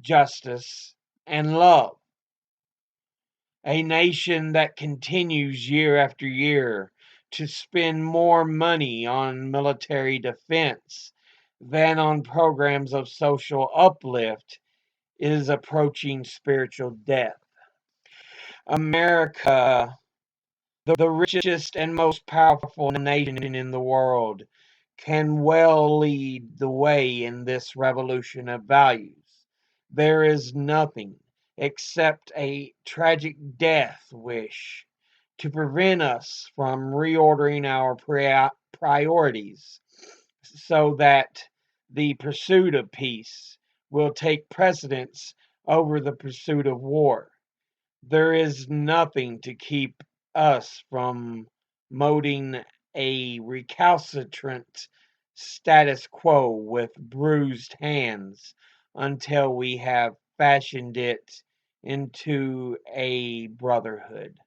justice, and love. A nation that continues year after year to spend more money on military defense than on programs of social uplift is approaching spiritual death. America, the richest and most powerful nation in the world, can well lead the way in this revolution of values. There is nothing except a tragic death wish to prevent us from reordering our priorities so that the pursuit of peace will take precedence over the pursuit of war. There is nothing to keep us from molding a recalcitrant status quo with bruised hands until we have fashioned it into a brotherhood.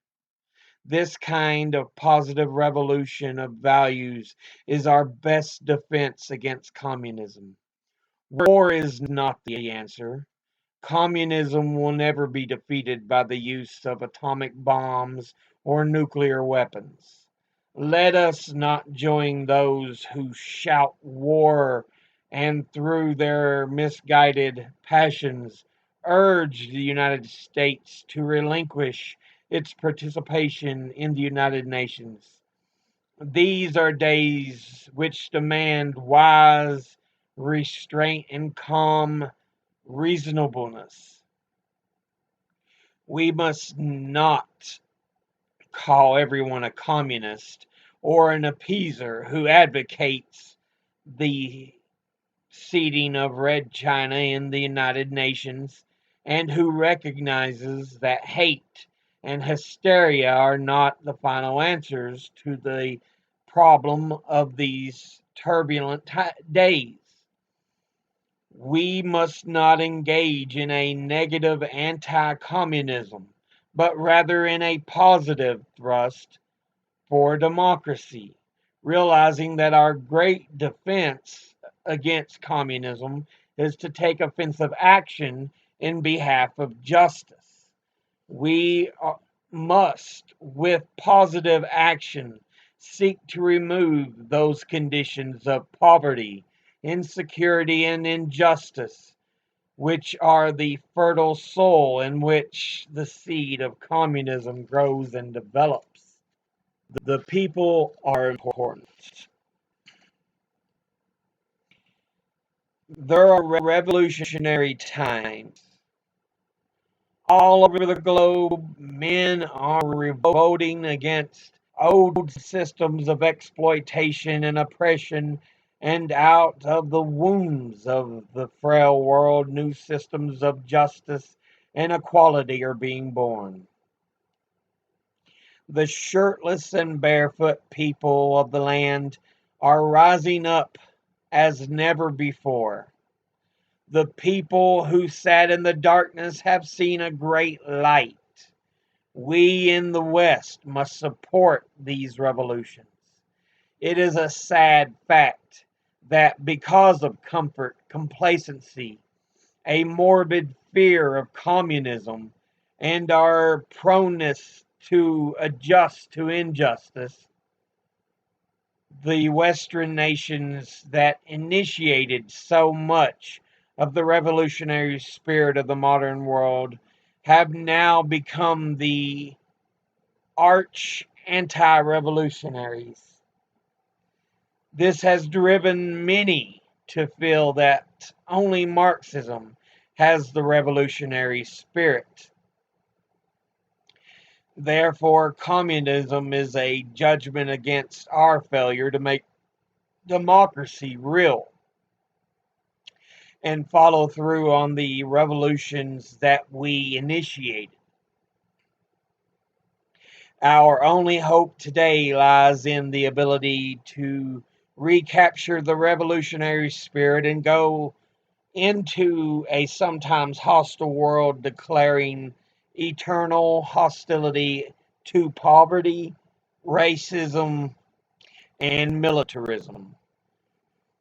This kind of positive revolution of values is our best defense against communism. War is not the answer. Communism will never be defeated by the use of atomic bombs or nuclear weapons. Let us not join those who shout war and, through their misguided passions, urge the United States to relinquish its participation in the United Nations. These are days which demand wise restraint and calm reasonableness. We must not call everyone a communist or an appeaser who advocates the seating of Red China in the United Nations and who recognizes that hate and hysteria are not the final answers to the problem of these turbulent days. We must not engage in a negative anti communism, but rather in a positive thrust for democracy, realizing that our great defense against communism is to take offensive action in behalf of justice. We must, with positive action, seek to remove those conditions of poverty, insecurity, and injustice, which are the fertile soil in which the seed of communism grows and develops. The people are important. There are revolutionary times. All over the globe, men are revolting against old systems of exploitation and oppression, and out of the wombs of the frail world, new systems of justice and equality are being born. The shirtless and barefoot people of the land are rising up as never before. The people who sat in the darkness have seen a great light. We in the West must support these revolutions. It is a sad fact that because of comfort, complacency, a morbid fear of communism, and our proneness to adjust to injustice, the Western nations that initiated so much of the revolutionary spirit of the modern world have now become the arch anti revolutionaries. This has driven many to feel that only Marxism has the revolutionary spirit. Therefore, communism is a judgment against our failure to make democracy real and follow through on the revolutions that we initiated. Our only hope today lies in the ability to recapture the revolutionary spirit and go into a sometimes hostile world declaring eternal hostility to poverty, racism, and militarism.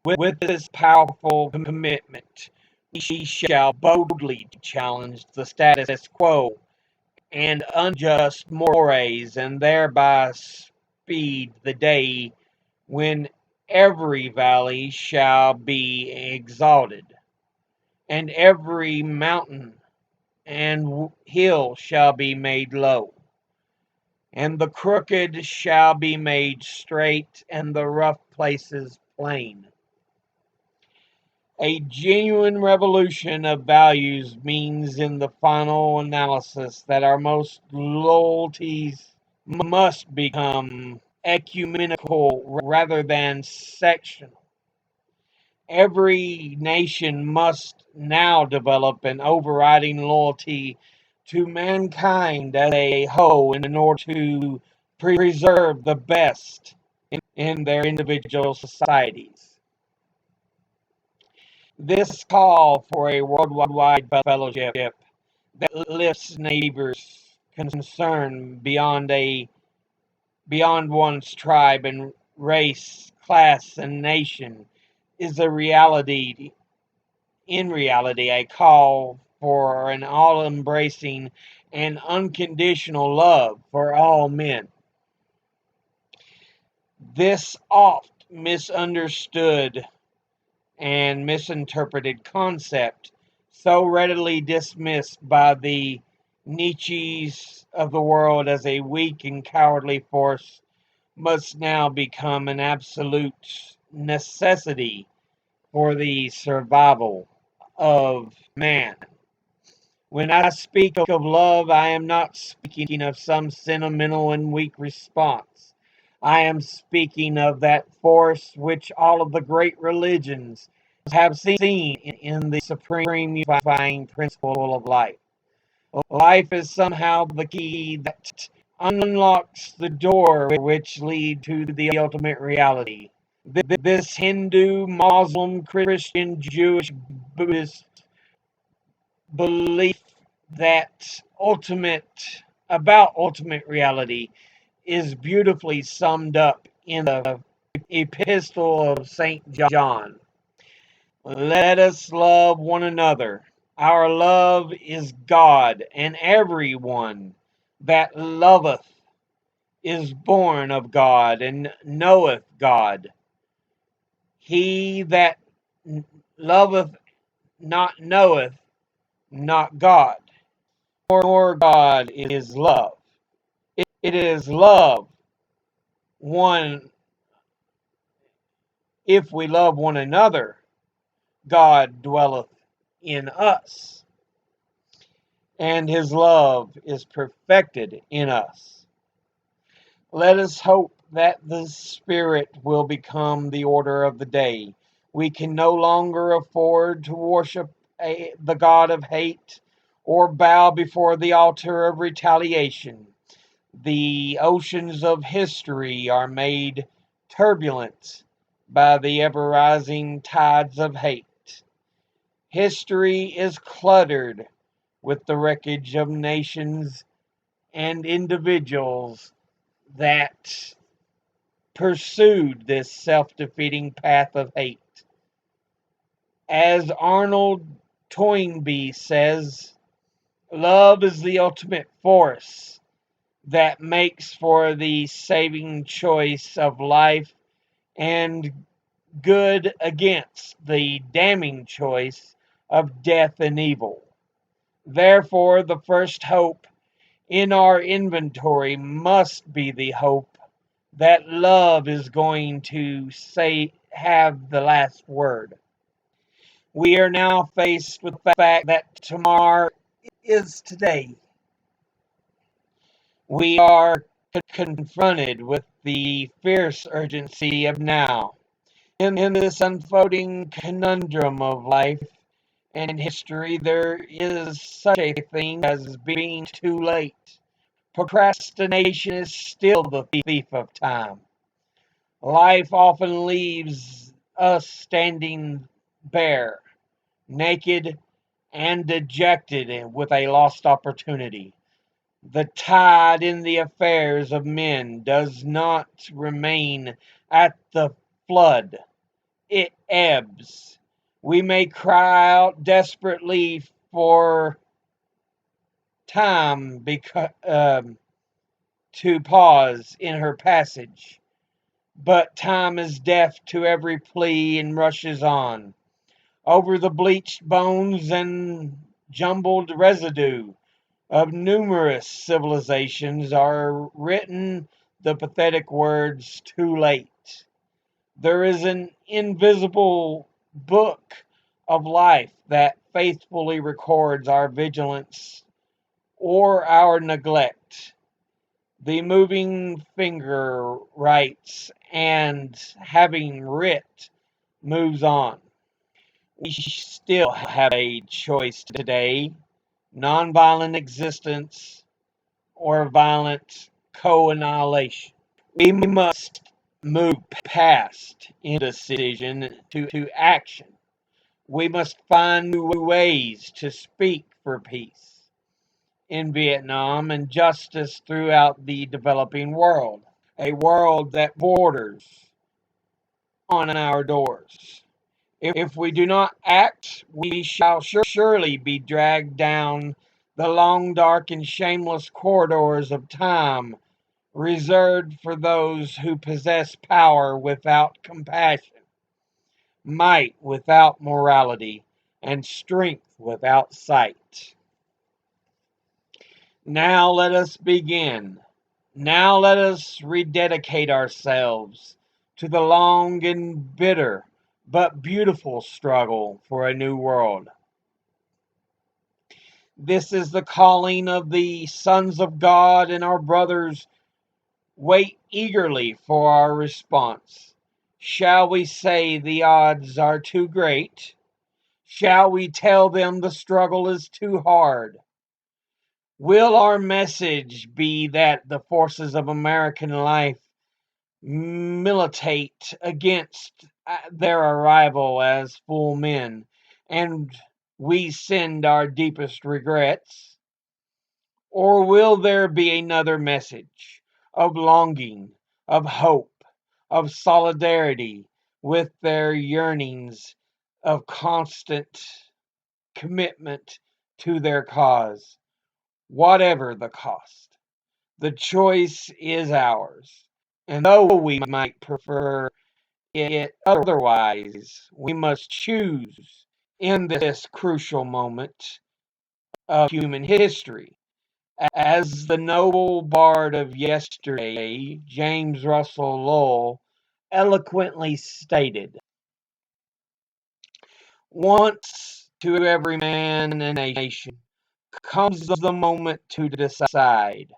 With this powerful commitment, he shall boldly challenge the status quo and unjust mores, and thereby speed the day when every valley shall be exalted, and every mountain and hill shall be made low, and the crooked shall be made straight, and the rough places plain. A genuine revolution of values means, in the final analysis, that our most loyalties must become ecumenical rather than sectional. Every nation must now develop an overriding loyalty to mankind as a whole in order to preserve the best in their individual societies. This call for a worldwide fellowship that lifts neighbors' concern beyond one's tribe and race, class, and nation is in reality, a call for an all embracing and unconditional love for all men. This oft misunderstood and misinterpreted concept, so readily dismissed by the Nietzsche's of the world as a weak and cowardly force, must now become an absolute necessity for the survival of man. When I speak of love, I am not speaking of some sentimental and weak response. I am speaking of that force which all of the great religions have seen in the supreme unifying principle of life. Life is somehow the key that unlocks the door which leads to the ultimate reality. This Hindu, Muslim, Christian, Jewish, Buddhist belief that ultimate reality is beautifully summed up in the epistle of St. John. Let us love one another. Our love is God, and everyone that loveth is born of God and knoweth God. He that loveth not knoweth not God, nor God is love. It is love one if we love one another, God dwelleth in us, and his love is perfected in us. Let us hope that the Spirit will become the order of the day. We can no longer afford to worship the God of hate or bow before the altar of retaliation. The oceans of history are made turbulent by the ever rising tides of hate. History is cluttered with the wreckage of nations and individuals that pursued this self defeating path of hate. As Arnold Toynbee says, love is the ultimate force that makes for the saving choice of life and good against the damning choice of death and evil. Therefore, the first hope in our inventory must be the hope that love is going to have the last word. We are now faced with the fact that tomorrow is today. We are confronted with the fierce urgency of now. In this unfolding conundrum of life and history, there is such a thing as being too late. Procrastination is still the thief of time. Life often leaves us standing bare, naked, and dejected with a lost opportunity. The tide in the affairs of men does not remain at the flood. It ebbs, We may cry out desperately for time to pause in her passage, but time is deaf to every plea and rushes on. Over the bleached bones and jumbled residue of numerous civilizations are written the pathetic words, "too late." There is an invisible book of life that faithfully records our vigilance or our neglect. The moving finger writes, and having writ, moves on. We still have a choice today: nonviolent existence or violent co annihilation. We must move past indecision to action. We must find new ways to speak for peace in Vietnam and justice throughout the developing world, a world that borders on our doors. If we do not act, we shall surely be dragged down the long, dark, and shameless corridors of time reserved for those who possess power without compassion, might without morality, and strength without sight. Now let us begin. Now let us rededicate ourselves to the long and bitter but beautiful struggle for a new world. This is the calling of the sons of God, and our brothers wait eagerly for our response. Shall we say the odds are too great? Shall we tell them the struggle is too hard? Will our message be that the forces of American life militate against their arrival as full men, and we send our deepest regrets? Or will there be another message of longing, of hope, of solidarity with their yearnings, of constant commitment to their cause, whatever the cost? The choice is ours. And though we might prefer it otherwise, we must choose in this crucial moment of human history. As the noble bard of yesterday, James Russell Lowell, eloquently stated, once to every man and nation comes the moment to decide,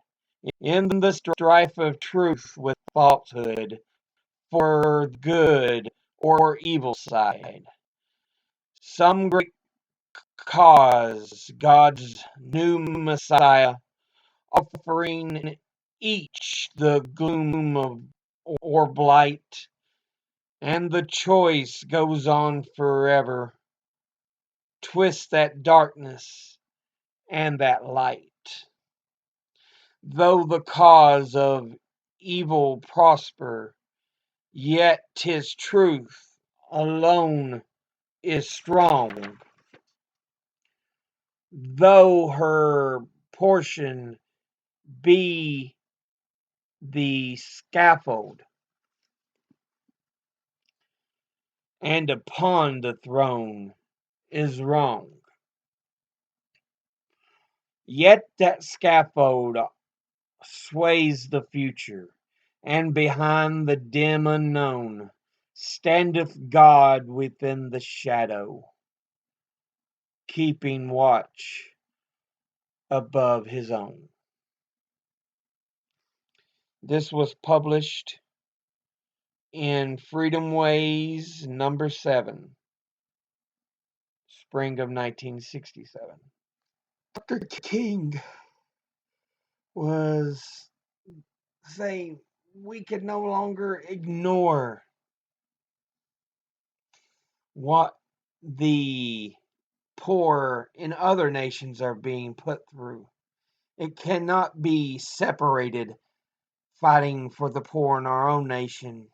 in the strife of truth with falsehood, for good or evil side. Some great cause, God's new Messiah, offering each the gloom of or blight, and the choice goes on forever. Twist that darkness and that light. Though the cause of evil prosper, yet 'tis truth alone is strong. Though her portion be the scaffold, and upon the throne is wrong, yet that scaffold sways the future, and behind the dim unknown standeth God within the shadow, keeping watch above his own. This was published in Freedom Ways number 7, spring of 1967. Dr. King was saying we could no longer ignore what the poor in other nations are being put through. It cannot be separated, fighting for the poor in our own nation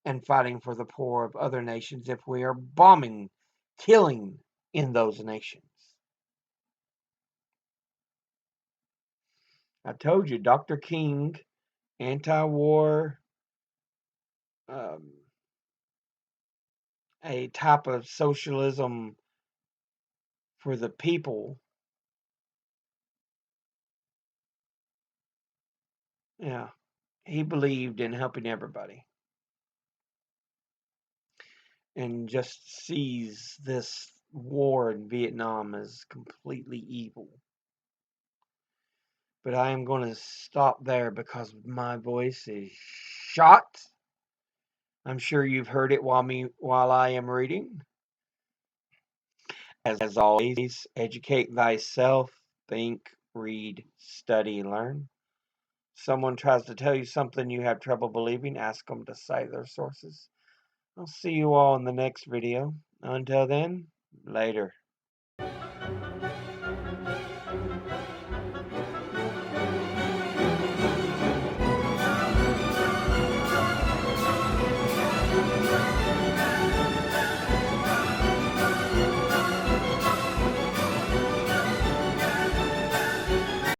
and fighting for the poor of other nations, if we are bombing killing in those nations. I told you, Dr. King, anti-war, um, a type of socialism for the people. Yeah, he believed in helping everybody, and just sees this war in Vietnam as completely evil. But I am going to stop there because my voice is shot. I'm sure you've heard it while I am reading. As always, educate thyself, think, read, study, learn. Someone tries to tell you something you have trouble believing, ask them to cite their sources. I'll see you all in the next video. Until then, later.